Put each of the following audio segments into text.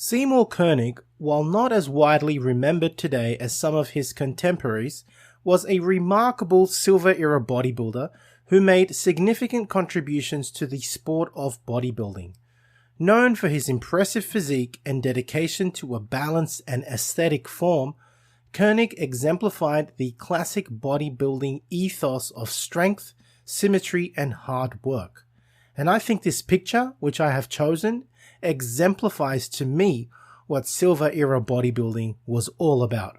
Seymour Koenig, while not as widely remembered today as some of his contemporaries, was a remarkable Silver-era bodybuilder who made significant contributions to the sport of bodybuilding. Known for his impressive physique and dedication to a balanced and aesthetic form, Koenig exemplified the classic bodybuilding ethos of strength, symmetry, and hard work. And I think this picture, which I have chosen, exemplifies to me what Silver-era bodybuilding was all about.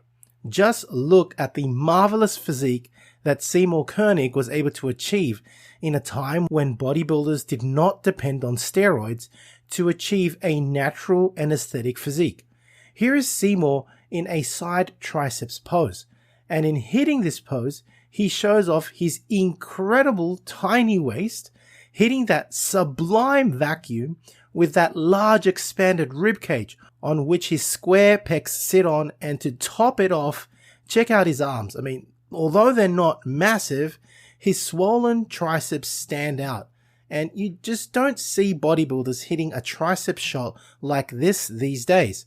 Just look at the marvelous physique that Seymour Koenig was able to achieve in a time when bodybuilders did not depend on steroids to achieve a natural and aesthetic physique. Here is Seymour in a side triceps pose, and in hitting this pose, he shows off his incredible tiny waist, hitting that sublime vacuum with that large expanded ribcage on which his square pecs sit on, and to top it off, check out his arms. I mean, although they're not massive, his swollen triceps stand out, and you just don't see bodybuilders hitting a tricep shot like this these days.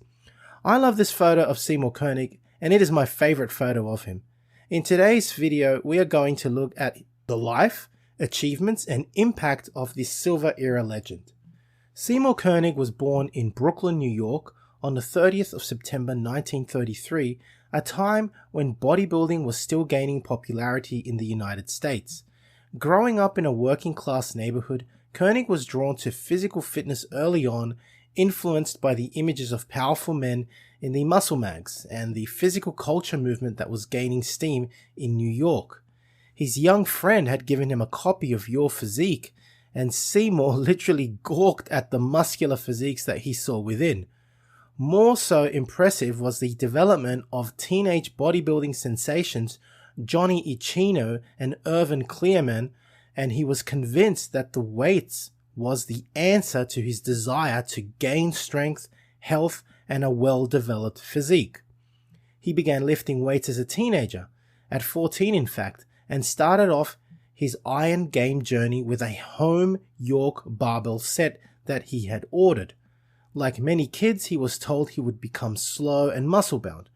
I love this photo of Seymour Koenig, and it is my favorite photo of him. In today's video, we are going to look at the life, achievements, and impact of this Silver-era legend. Seymour Koenig was born in Brooklyn, New York on the 30th of September 1933, a time when bodybuilding was still gaining popularity in the United States. Growing up in a working-class neighborhood, Koenig was drawn to physical fitness early on, influenced by the images of powerful men in the muscle mags and the physical culture movement that was gaining steam in New York. His young friend had given him a copy of Your Physique, and Seymour literally gawked at the muscular physiques that he saw within. More so impressive was the development of teenage bodybuilding sensations Johnny Ichino and Irvin Clearman, and he was convinced that the weights was the answer to his desire to gain strength, health, and a well-developed physique. He began lifting weights as a teenager, at 14 in fact, and started off his Iron Game journey with a home York barbell set that he had ordered. Like many kids, he was told he would become slow and muscle-bound,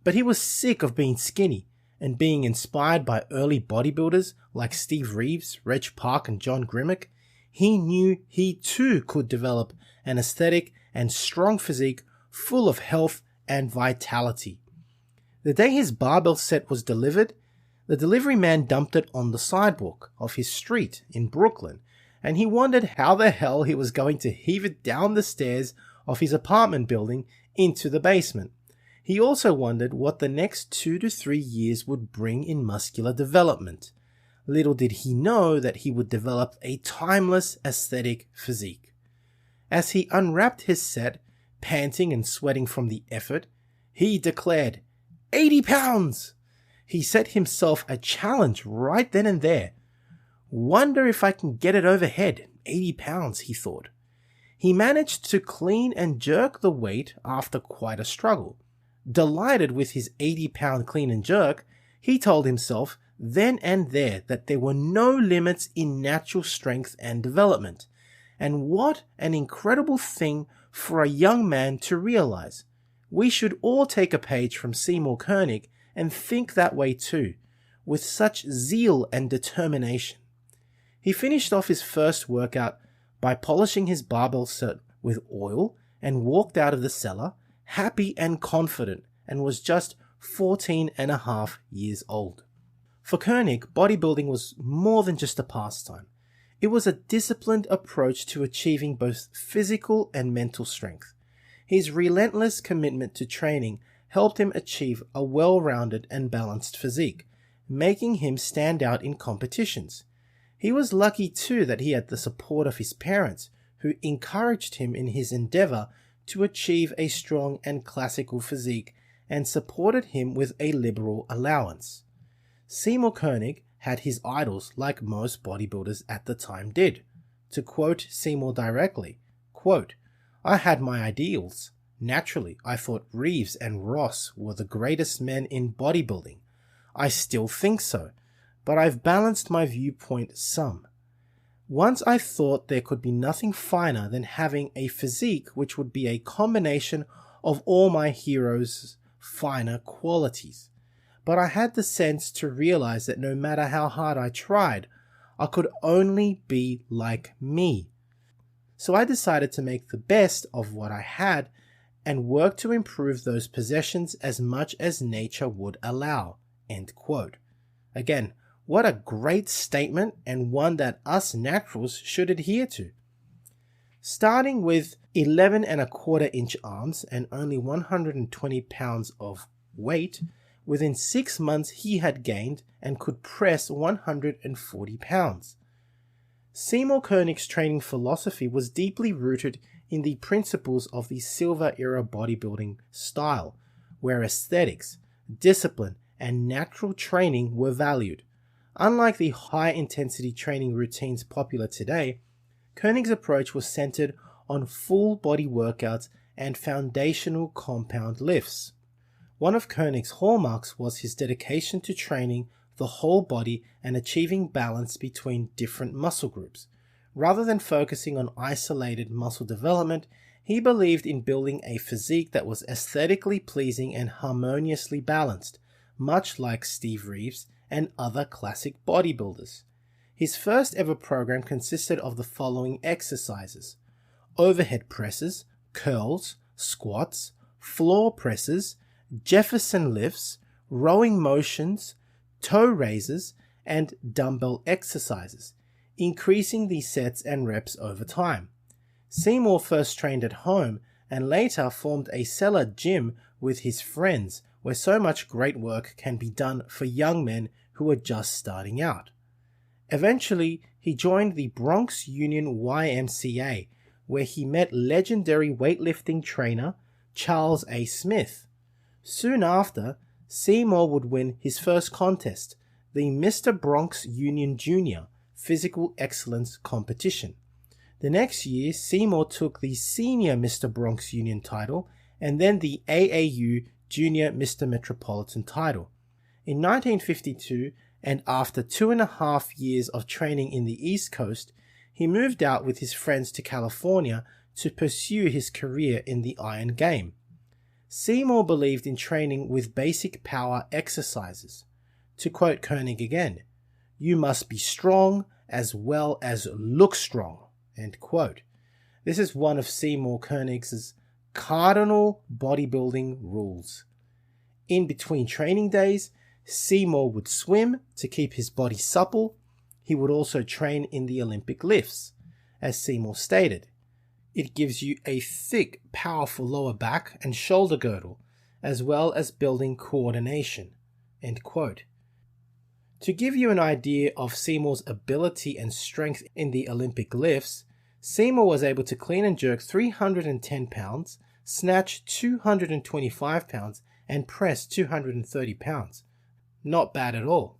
but he was sick of being skinny, and being inspired by early bodybuilders like Steve Reeves, Reg Park, and John Grimmick, he knew he too could develop an aesthetic and strong physique full of health and vitality. The day his barbell set was delivered, the delivery man dumped it on the sidewalk of his street in Brooklyn, and he wondered how the hell he was going to heave it down the stairs of his apartment building into the basement. He also wondered what the next 2 to 3 years would bring in muscular development. Little did he know that he would develop a timeless aesthetic physique. As he unwrapped his set, panting and sweating from the effort, he declared, 80 pounds! He set himself a challenge right then and there. Wonder if I can get it overhead, 80 pounds, he thought. He managed to clean and jerk the weight after quite a struggle. Delighted with his 80-pound clean and jerk, he told himself then and there that there were no limits in natural strength and development. And what an incredible thing for a young man to realize. We should all take a page from Seymour Koenig and think that way too, with such zeal and determination. He finished off his first workout by polishing his barbell set with oil and walked out of the cellar, happy and confident, and was just 14 and a half years old. For Koenig, bodybuilding was more than just a pastime. It was a disciplined approach to achieving both physical and mental strength. His relentless commitment to training helped him achieve a well-rounded and balanced physique, making him stand out in competitions. He was lucky too that he had the support of his parents, who encouraged him in his endeavor to achieve a strong and classical physique and supported him with a liberal allowance. Seymour Koenig had his idols like most bodybuilders at the time did. To quote Seymour directly, quote, I had my ideals. Naturally, I thought Reeves and Ross were the greatest men in bodybuilding. I still think so, but I've balanced my viewpoint some. Once I thought there could be nothing finer than having a physique which would be a combination of all my heroes' finer qualities. But I had the sense to realize that no matter how hard I tried, I could only be like me. So I decided to make the best of what I had and work to improve those possessions as much as nature would allow." End quote. Again, what a great statement, and one that us naturals should adhere to. Starting with 11.25-inch arms and only 120 pounds of weight, within 6 months he had gained and could press 140 pounds. Seymour Koenig's training philosophy was deeply rooted in the principles of the Silver Era bodybuilding style, where aesthetics, discipline, and natural training were valued. Unlike the high-intensity training routines popular today, Koenig's approach was centered on full-body workouts and foundational compound lifts. One of Koenig's hallmarks was his dedication to training the whole body and achieving balance between different muscle groups. Rather than focusing on isolated muscle development, he believed in building a physique that was aesthetically pleasing and harmoniously balanced, much like Steve Reeves and other classic bodybuilders. His first ever program consisted of the following exercises: overhead presses, curls, squats, floor presses, Jefferson lifts, rowing motions, toe raises, and dumbbell exercises, increasing the sets and reps over time. Seymour first trained at home and later formed a cellar gym with his friends, where so much great work can be done for young men who are just starting out. Eventually, he joined the Bronx Union YMCA, where he met legendary weightlifting trainer Charles A. Smith. Soon after, Seymour would win his first contest, the Mr. Bronx Union Junior Physical Excellence Competition. The next year, Seymour took the Senior Mr. Bronx Union title and then the AAU Junior Mr. Metropolitan title. In 1952, and after 2.5 years of training in the East Coast, he moved out with his friends to California to pursue his career in the iron game. Seymour believed in training with basic power exercises. To quote Koenig again, "You must be strong as well as look strong." End quote. This is one of Seymour Koenig's cardinal bodybuilding rules. In between training days, Seymour would swim to keep his body supple. He would also train in the Olympic lifts. As Seymour stated, "It gives you a thick, powerful lower back and shoulder girdle, as well as building coordination." End quote. To give you an idea of Seymour's ability and strength in the Olympic lifts, Seymour was able to clean and jerk 310 pounds, snatch 225 pounds, and press 230 pounds. Not bad at all.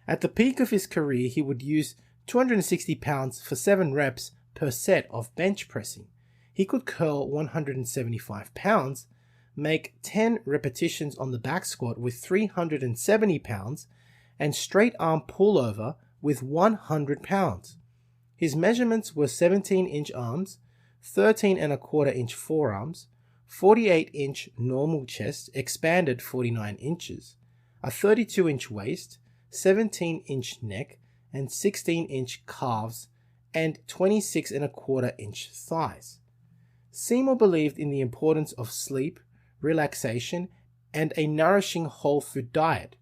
At the peak of his career, he would use 260 pounds for 7 reps per set of bench pressing. He could curl 175 pounds, make 10 repetitions on the back squat with 370 pounds, and straight arm pullover with 100 pounds. His measurements were 17-inch arms, 13.25-inch forearms, 48-inch normal chest expanded 49 inches, a 32-inch waist, 17-inch neck, and 16-inch calves, and 26.25-inch thighs. Seymour believed in the importance of sleep, relaxation, and a nourishing whole food diet.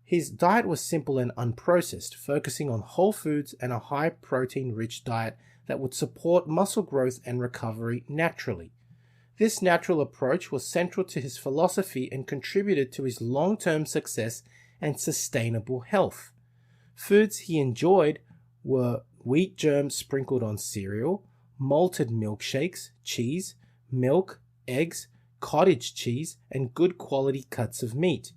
His diet was simple and unprocessed, focusing on whole foods and a high protein rich diet that would support muscle growth and recovery naturally. This natural approach was central to his philosophy and contributed to his long-term success and sustainable health. Foods he enjoyed were wheat germs sprinkled on cereal, malted milkshakes, cheese, milk, eggs, cottage cheese, and good quality cuts of meat.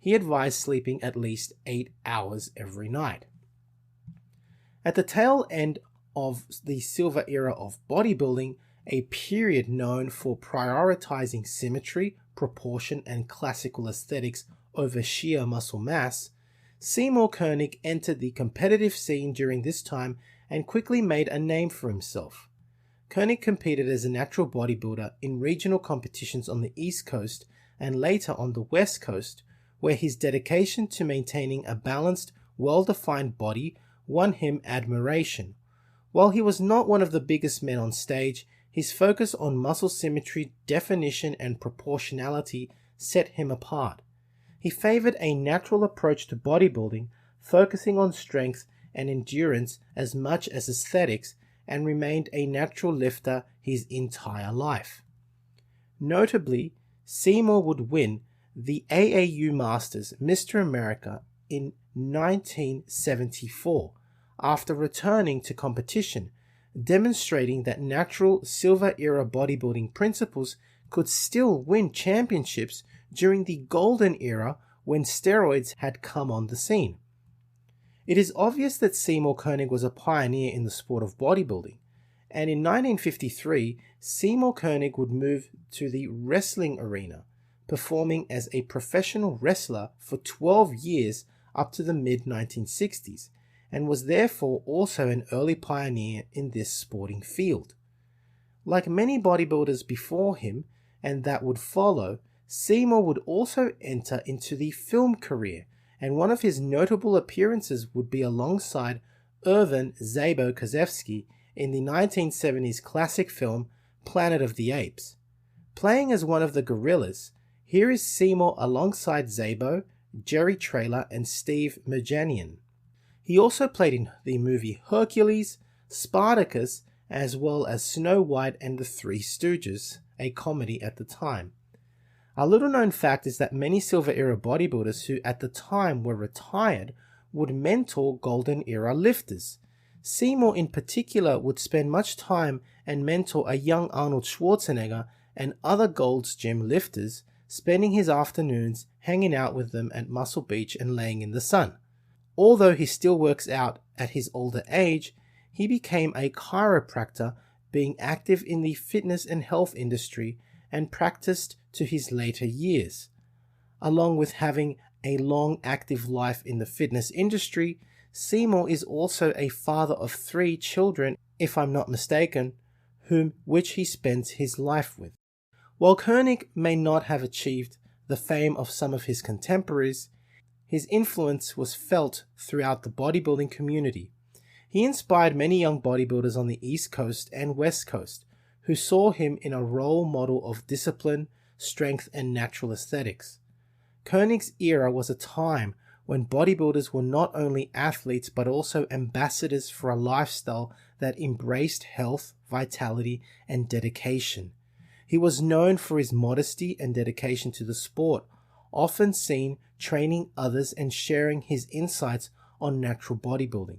He advised sleeping at least 8 hours every night. At the tail end of the silver era of bodybuilding, a period known for prioritizing symmetry, proportion, and classical aesthetics over sheer muscle mass, Seymour Koenig entered the competitive scene during this time and quickly made a name for himself. Koenig competed as a natural bodybuilder in regional competitions on the East Coast and later on the West Coast, where his dedication to maintaining a balanced, well-defined body won him admiration. While he was not one of the biggest men on stage, his focus on muscle symmetry, definition, and proportionality set him apart. He favored a natural approach to bodybuilding, focusing on strength and endurance as much as aesthetics, and remained a natural lifter his entire life. Notably, Seymour would win the AAU Masters Mr. America in 1974 after returning to competition, demonstrating that natural Silver Era bodybuilding principles could still win championships during the Golden Era when steroids had come on the scene. It is obvious that Seymour Koenig was a pioneer in the sport of bodybuilding, and in 1953, Seymour Koenig would move to the wrestling arena, performing as a professional wrestler for 12 years up to the mid-1960s, and was therefore also an early pioneer in this sporting field. Like many bodybuilders before him, and that would follow, Seymour would also enter into the film career, and one of his notable appearances would be alongside Irvin Zabo Koszewski in the 1970s classic film Planet of the Apes. Playing as one of the gorillas, here is Seymour alongside Zabo, Jerry Traylor, and Steve Merjanian. He also played in the movie Hercules, Spartacus, as well as Snow White and the Three Stooges, a comedy at the time. A little known fact is that many Silver Era bodybuilders who at the time were retired would mentor Golden Era lifters. Seymour in particular would spend much time and mentor a young Arnold Schwarzenegger and other Gold's Gym lifters, spending his afternoons hanging out with them at Muscle Beach and laying in the sun. Although he still works out at his older age, he became a chiropractor, being active in the fitness and health industry, and practiced to his later years. Along with having a long active life in the fitness industry, Seymour is also a father of 3 children, if I'm not mistaken, which he spends his life with. While Koenig may not have achieved the fame of some of his contemporaries, his influence was felt throughout the bodybuilding community. He inspired many young bodybuilders on the East Coast and West Coast, who saw him in a role model of discipline, strength, and natural aesthetics. Koenig's era was a time when bodybuilders were not only athletes but also ambassadors for a lifestyle that embraced health, vitality, and dedication. He was known for his modesty and dedication to the sport, often seen training others and sharing his insights on natural bodybuilding.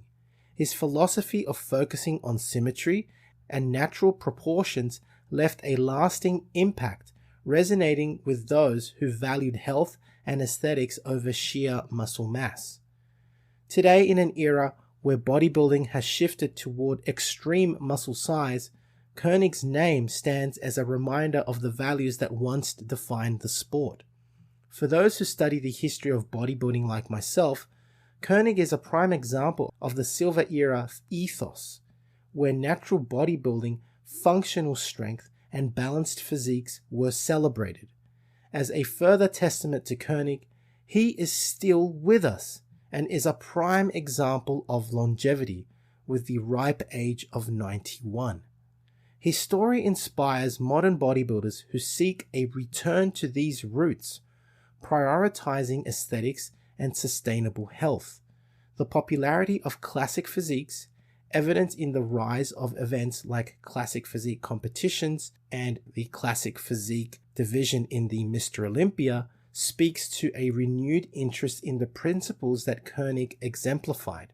His philosophy of focusing on symmetry and natural proportions left a lasting impact, resonating with those who valued health and aesthetics over sheer muscle mass. Today, in an era where bodybuilding has shifted toward extreme muscle size, Koenig's name stands as a reminder of the values that once defined the sport. For those who study the history of bodybuilding like myself, Koenig is a prime example of the Silver Era ethos, where natural bodybuilding, functional strength, and balanced physiques were celebrated. As a further testament to Koenig, he is still with us and is a prime example of longevity with the ripe age of 91. His story inspires modern bodybuilders who seek a return to these roots, prioritizing aesthetics and sustainable health. The popularity of classic physiques, evident in the rise of events like classic physique competitions and the classic physique division in the Mr. Olympia, speaks to a renewed interest in the principles that Koenig exemplified.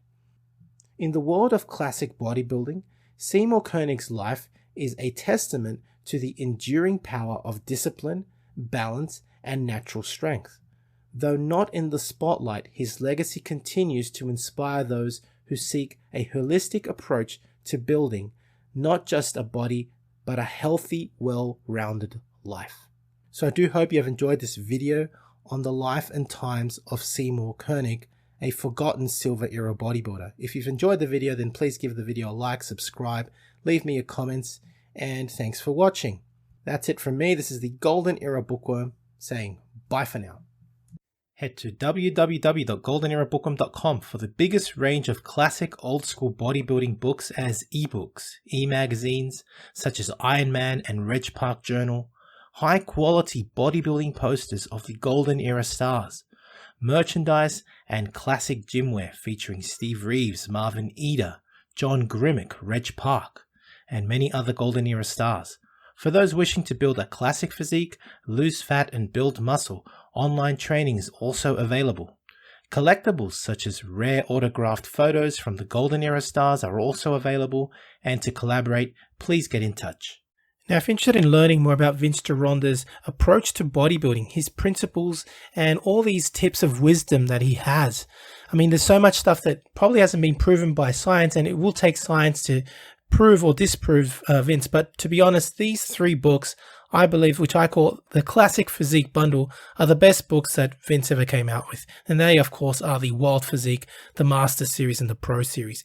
In the world of classic bodybuilding, Seymour Koenig's life is a testament to the enduring power of discipline, balance, and natural strength. Though not in the spotlight, his legacy continues to inspire those who seek a holistic approach to building not just a body, but a healthy, well-rounded life. So I do hope you have enjoyed this video on the life and times of Seymour Koenig, a forgotten silver era bodybuilder. If you've enjoyed the video, then please give the video a like, subscribe, leave me your comments, and thanks for watching. That's it from me. This is the Golden Era Bookworm saying bye for now. Head to www.goldenerabookworm.com for the biggest range of classic old-school bodybuilding books as ebooks, e-magazines such as Iron Man and Reg Park Journal, high-quality bodybuilding posters of the Golden Era stars, merchandise and classic gymwear featuring Steve Reeves, Marvin Eder, John Grimmick, Reg Park, and many other Golden Era stars. For those wishing to build a classic physique, lose fat, and build muscle, online training is also available. Collectibles such as rare autographed photos from the Golden Era stars are also available, and to collaborate, please get in touch. Now, if you're interested in learning more about Vince Gironda's approach to bodybuilding, his principles, and all these tips of wisdom that he has, I mean, there's so much stuff that probably hasn't been proven by science, and it will take science to prove or disprove Vince. But to be honest, these 3 books, I believe, which I call the Classic Physique Bundle, are the best books that Vince ever came out with. And they, of course, are the Wild Physique, the Master Series, and the Pro Series.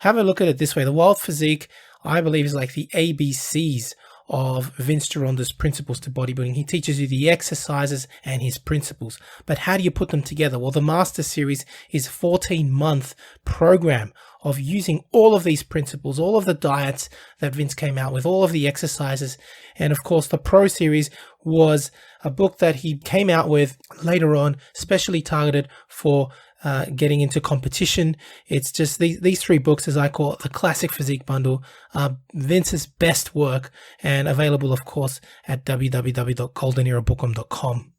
Have a look at it this way. The Wild Physique, I believe, is like the ABCs of Vince Gironda's principles to bodybuilding. He teaches you the exercises and his principles. But how do you put them together? Well, the Master Series is a 14-month program of using all of these principles, all of the diets that Vince came out with, all of the exercises. And of course, the Pro Series was a book that he came out with later on, specially targeted for getting into competition. It's just these 3 books, as I call it, the Classic Physique Bundle, Vince's best work, and available, of course, at www.goldenerabookworm.com.